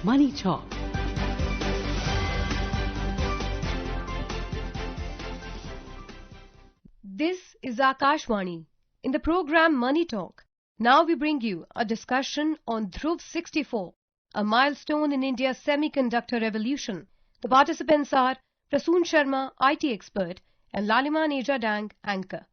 Money Talk. This is Akashvani. In the program Money Talk, now we bring you a discussion on Dhruv64, a milestone in India's semiconductor revolution. The participants are Prasoon Sharma, IT expert, and Lalima Neja Dang, anchor.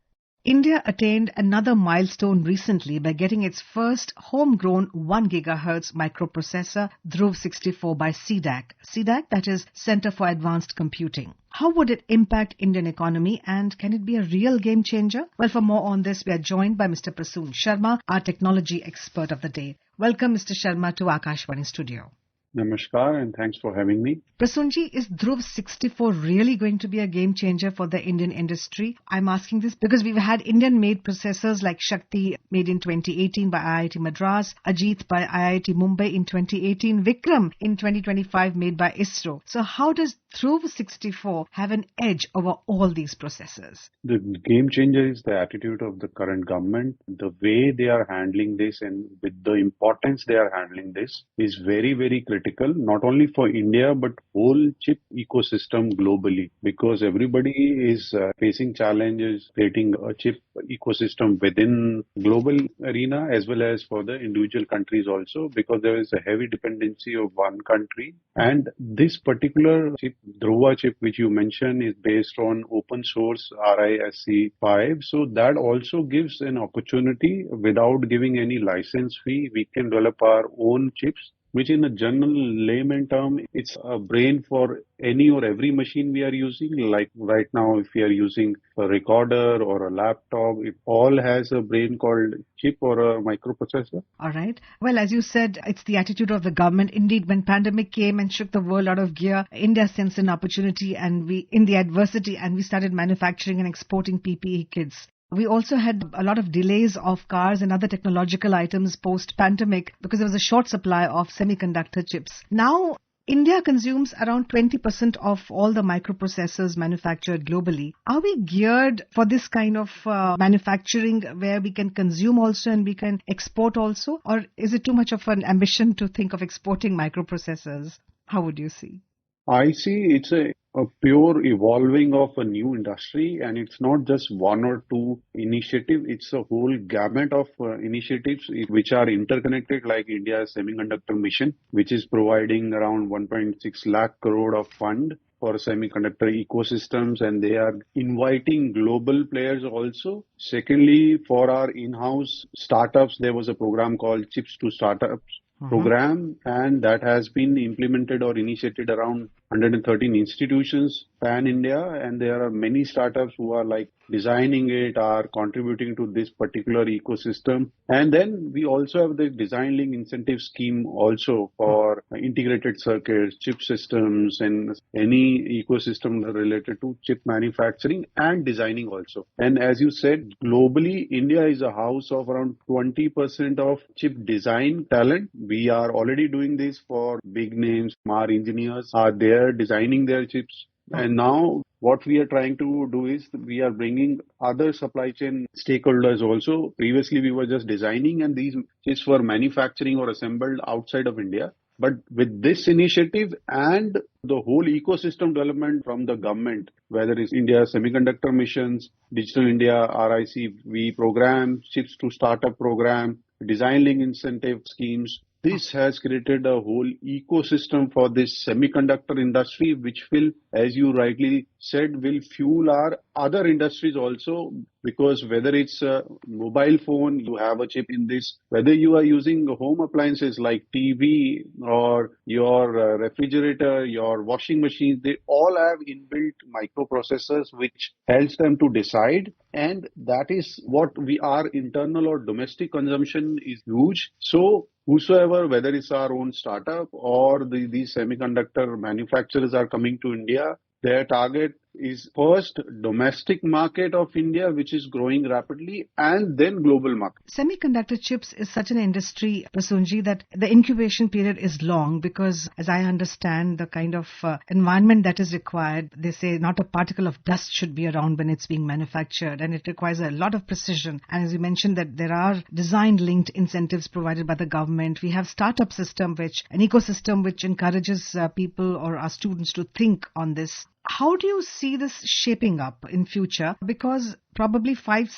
India attained another milestone recently by getting its first homegrown 1 GHz microprocessor Dhruv64 by CDAC. CDAC, that is Center for Advanced Computing. How would it impact Indian economy and can it be a real game changer? Well, for more on this, we are joined by Mr. Prasoon Sharma, our technology expert of the day. Welcome, Mr. Sharma, to Akashvani studio. Namaskar and thanks for having me. Prasoonji, is Dhruv64 really going to be a game changer for the Indian industry? I'm asking this because we've had Indian-made processors like Shakti made in 2018 by IIT Madras, Ajit by IIT Mumbai in 2018, Vikram in 2025 made by ISRO. So how does Dhruv64 have an edge over all these processors? The game changer is the attitude of the current government. The way they are handling this and with the importance they are handling this is very, very critical, not only for India, but whole chip ecosystem globally, because everybody is facing challenges creating a chip ecosystem within global arena as well as for the individual countries also, because there is a heavy dependency of one country. And this particular chip, Dhruva chip, which you mentioned, is based on open source RISC-V. So that also gives an opportunity without giving any license fee. We can develop our own chips, which in a general layman term, it's a brain for any or every machine we are using. Like right now, if we are using a recorder or a laptop, it all has a brain called chip or a microprocessor. All right. Well, as you said, it's the attitude of the government. Indeed, when pandemic came and shook the world out of gear, India sensed an opportunity and in the adversity, and we started manufacturing and exporting PPE kits. We also had a lot of delays of cars and other technological items post-pandemic because there was a short supply of semiconductor chips. Now, India consumes around 20% of all the microprocessors manufactured globally. Are we geared for this kind of manufacturing where we can consume also and we can export also? Or is it too much of an ambition to think of exporting microprocessors? How would you see? I see it's a pure evolving of a new industry, and it's not just one or two initiatives. It's a whole gamut of initiatives which are interconnected, like India Semiconductor Mission, which is providing around 1.6 lakh crore of fund for semiconductor ecosystems, and they are inviting global players also. Secondly, for our in-house startups, there was a program called Chips to Startups program, and that has been implemented or initiated around 113 institutions pan-India, and there are many startups who are like designing it, are contributing to this particular ecosystem. And then we also have the design link incentive scheme also for integrated circuits, chip systems, and any ecosystem related to chip manufacturing and designing also. And as you said, globally, India is a house of around 20% of chip design talent. We are already doing this for big names. Our engineers are there designing their chips. And now what we are trying to do is we are bringing other supply chain stakeholders also. Previously, we were just designing and these chips were manufacturing or assembled outside of India. But with this initiative and the whole ecosystem development from the government, whether it's India Semiconductor Missions, Digital India RIC-V program, Chips to Startup program, design link incentive schemes, this has created a whole ecosystem for this semiconductor industry, which will, as you rightly said, will fuel our other industries also, because whether it's a mobile phone, you have a chip in this, whether you are using home appliances like TV or your refrigerator, your washing machines, they all have inbuilt microprocessors which helps them to decide. And that is what our internal or domestic consumption is huge. So whosoever, whether it's our own startup or these semiconductor manufacturers are coming to India, their target is first domestic market of India, which is growing rapidly, and then global market. Semiconductor chips is such an industry, Prasunji, that the incubation period is long because, as I understand, the kind of environment that is required, they say not a particle of dust should be around when it's being manufactured, and it requires a lot of precision. And as you mentioned, that there are design-linked incentives provided by the government. We have startup system, an ecosystem which encourages people or our students to think on this. How do you see this shaping up in future? Because probably 5-6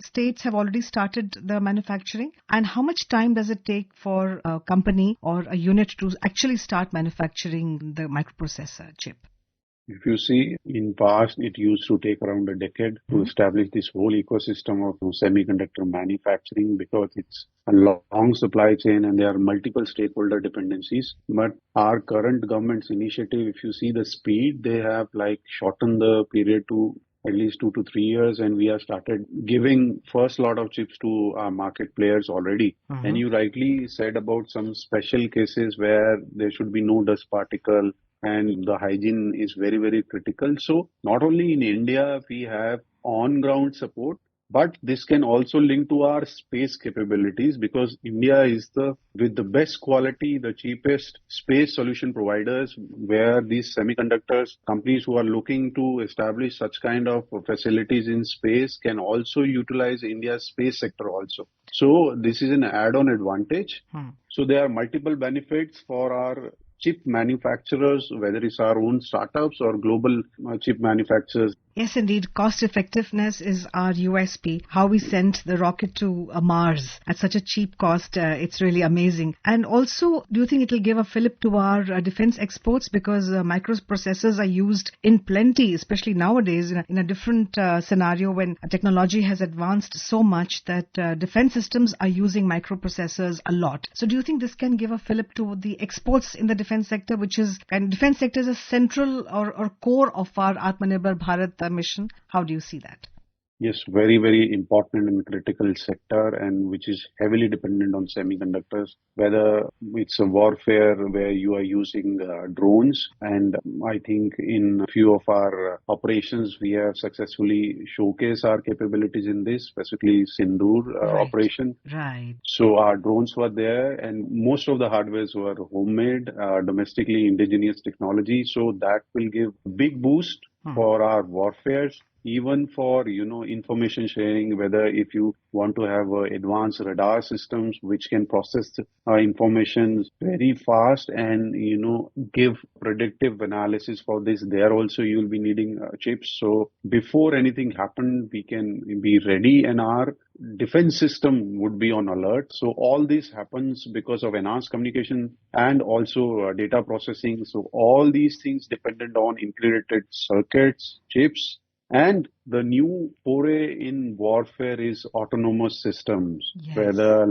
states have already started the manufacturing. And how much time does it take for a company or a unit to actually start manufacturing the microprocessor chip? If you see, in past, it used to take around a decade to establish this whole ecosystem of semiconductor manufacturing because it's a long supply chain and there are multiple stakeholder dependencies. But our current government's initiative, if you see the speed, they have shortened the period to at least 2 to 3 years, and we have started giving first lot of chips to our market players already. And you rightly said about some special cases where there should be no dust particle and the hygiene is very, very critical. So not only in India, we have on-ground support, but this can also link to our space capabilities because India is with the best quality, the cheapest space solution providers, where these semiconductors companies who are looking to establish such kind of facilities in space can also utilize India's space sector also. So this is an add-on advantage. So there are multiple benefits for our chip manufacturers, whether it's our own startups or global chip manufacturers. Yes, indeed. Cost effectiveness is our USP. How we sent the rocket to Mars at such a cheap cost, it's really amazing. And also, do you think it will give a fillip to our defense exports? Because microprocessors are used in plenty, especially nowadays in a different scenario when technology has advanced so much that defense systems are using microprocessors a lot. So do you think this can give a fillip to the exports in the defense sector, and defense sector is a central or core of our Aatmanirbhar Bharat mission? How do you see that? Yes, very, very important and critical sector, and which is heavily dependent on semiconductors, whether it's a warfare where you are using drones. And I think in a few of our operations, we have successfully showcased our capabilities in this, specifically Sindoor operation. Right. So our drones were there and most of the hardwares were homemade, domestically indigenous technology. So that will give a big boost for our warfares. Even for, information sharing, whether if you want to have advanced radar systems which can process information very fast and, give predictive analysis for this, there also you'll be needing chips. So before anything happens, we can be ready and our defense system would be on alert. So all this happens because of enhanced communication and also data processing. So all these things dependent on integrated circuits, chips. And the new foray in warfare is autonomous systems, whether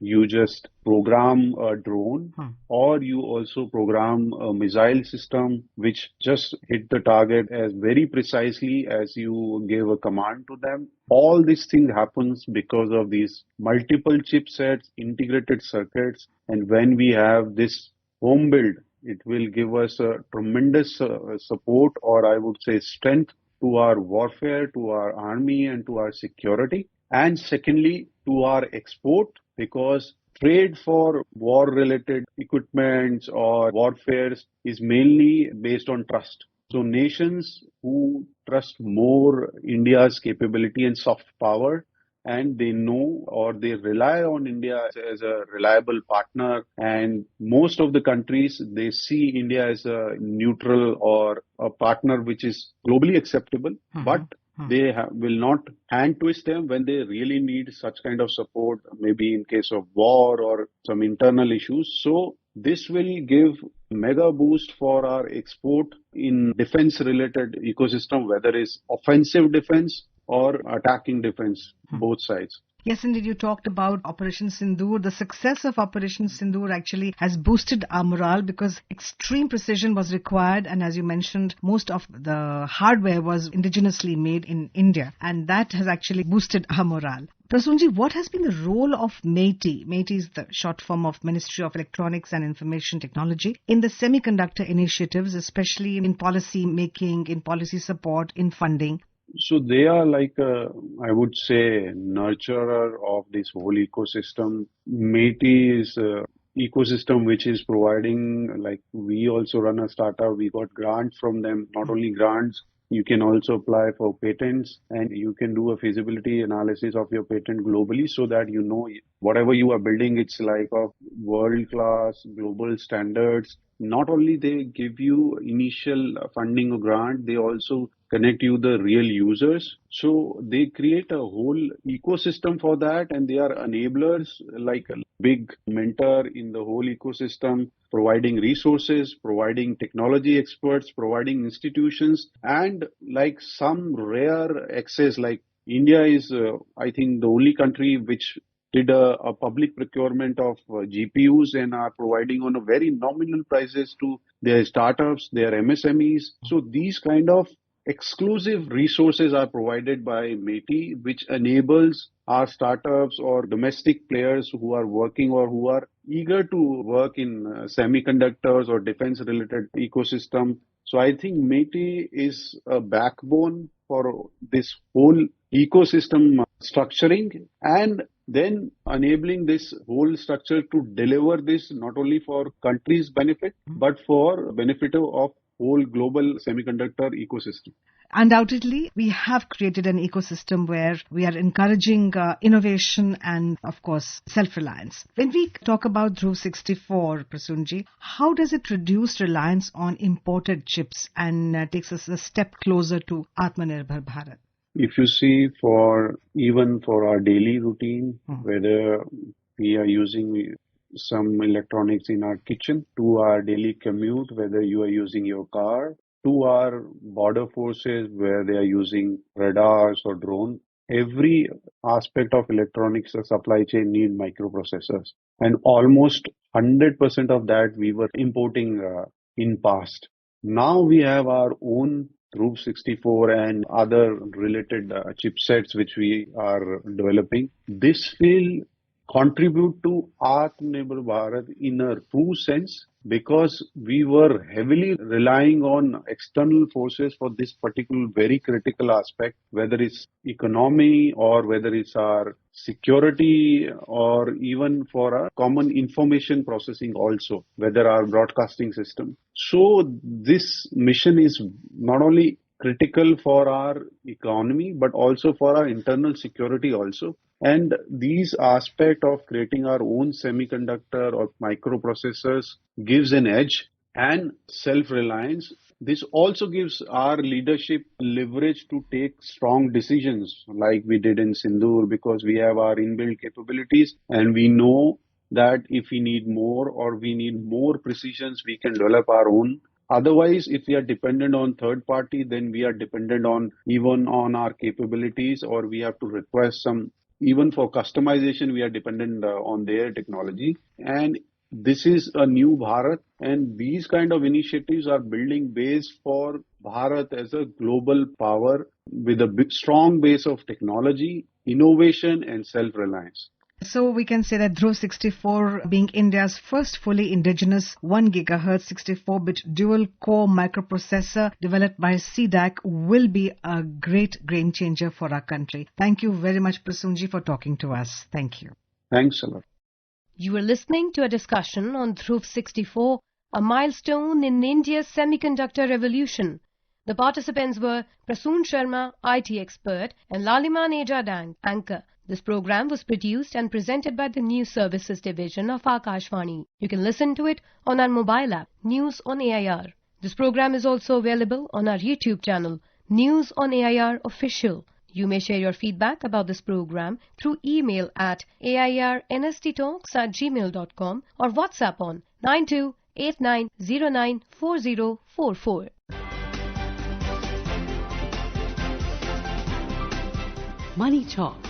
you just program a drone or you also program a missile system which just hit the target as very precisely as you gave a command to them. All these things happens because of these multiple chipsets, integrated circuits. And when we have this home build, it will give us a tremendous support, or I would say strength, to our warfare, to our army and to our security. And secondly, to our export, because trade for war-related equipments or warfares is mainly based on trust. So nations who trust more India's capability and soft power, and they know or they rely on India as a reliable partner. And most of the countries, they see India as a neutral or a partner which is globally acceptable, but they will not hand twist them when they really need such kind of support, maybe in case of war or some internal issues. So this will give mega boost for our export in defense related ecosystem, whether it's offensive defense or attacking defense, both sides. Yes, indeed, you talked about Operation Sindoor. The success of Operation Sindoor actually has boosted our morale because extreme precision was required, and as you mentioned, most of the hardware was indigenously made in India, and that has actually boosted our morale. Prasoonji, what has been the role of MeitY? MeitY is the short form of Ministry of Electronics and Information Technology in the semiconductor initiatives, especially in policy making, in policy support, in funding. So they are like, I would say, nurturer of this whole ecosystem. MeitY is a ecosystem which is providing, like we also run a startup, we got grants from them, not only grants, you can also apply for patents and you can do a feasibility analysis of your patent globally so that you know whatever you are building, it's like of world-class global standards. Not only they give you initial funding or grant, they also connect you the real users. So they create a whole ecosystem for that, and they are enablers, like a big mentor in the whole ecosystem, providing resources, providing technology experts, providing institutions, and like some rare access, like India is, I think, the only country which did a public procurement of GPUs and are providing on a very nominal prices to their startups, their MSMEs. So these kind of exclusive resources are provided by MeitY, which enables our startups or domestic players who are working or who are eager to work in semiconductors or defense related ecosystem. So I think MeitY is a backbone for this whole ecosystem structuring and then enabling this whole structure to deliver this not only for countries' benefit, but for benefit of whole global semiconductor ecosystem. Undoubtedly, we have created an ecosystem where we are encouraging innovation and, of course, self-reliance. When we talk about Dhruv64, Prasoonji, how does it reduce reliance on imported chips and takes us a step closer to Aatmanirbhar Bharat? If you see even for our daily routine, whether we are using some electronics in our kitchen, to our daily commute, whether you are using your car, to our border forces where they are using radars or drones, every aspect of electronics supply chain need microprocessors. And almost 100% of that we were importing in past. Now we have our own Dhruv64 and other related chipsets which we are developing. This will contribute to Aatmanirbhar Bharat in a true sense because we were heavily relying on external forces for this particular very critical aspect, whether it's economy or whether it's our security or even for our common information processing also, whether our broadcasting system. So this mission is not only critical for our economy, but also for our internal security also. And these aspect of creating our own semiconductor or microprocessors gives an edge and self-reliance. This also gives our leadership leverage to take strong decisions like we did in Sindoor because we have our inbuilt capabilities and we know that if we need more or we need more precisions, we can develop our own. Otherwise, if we are dependent on third party, then we are dependent on even on our capabilities or we have to request some. Even for customization, we are dependent on their technology. And this is a new Bharat. And these kind of initiatives are building base for Bharat as a global power with a big, strong base of technology, innovation and self-reliance. So we can say that Dhruv64, being India's first fully indigenous 1 gigahertz 64-bit dual-core microprocessor developed by CDAC, will be a great game changer for our country. Thank you very much, Prasoonji, for talking to us. Thank you. Thanks a lot. You were listening to a discussion on Dhruv64, a milestone in India's semiconductor revolution. The participants were Prasoon Sharma, IT expert, and Lalima Nejadang, anchor. This program was produced and presented by the News Services Division of Akashvani. You can listen to it on our mobile app, News on AIR. This program is also available on our YouTube channel, News on AIR Official. You may share your feedback about this program through email at airnsttalks@gmail.com or WhatsApp on 9289094044. Money Talk.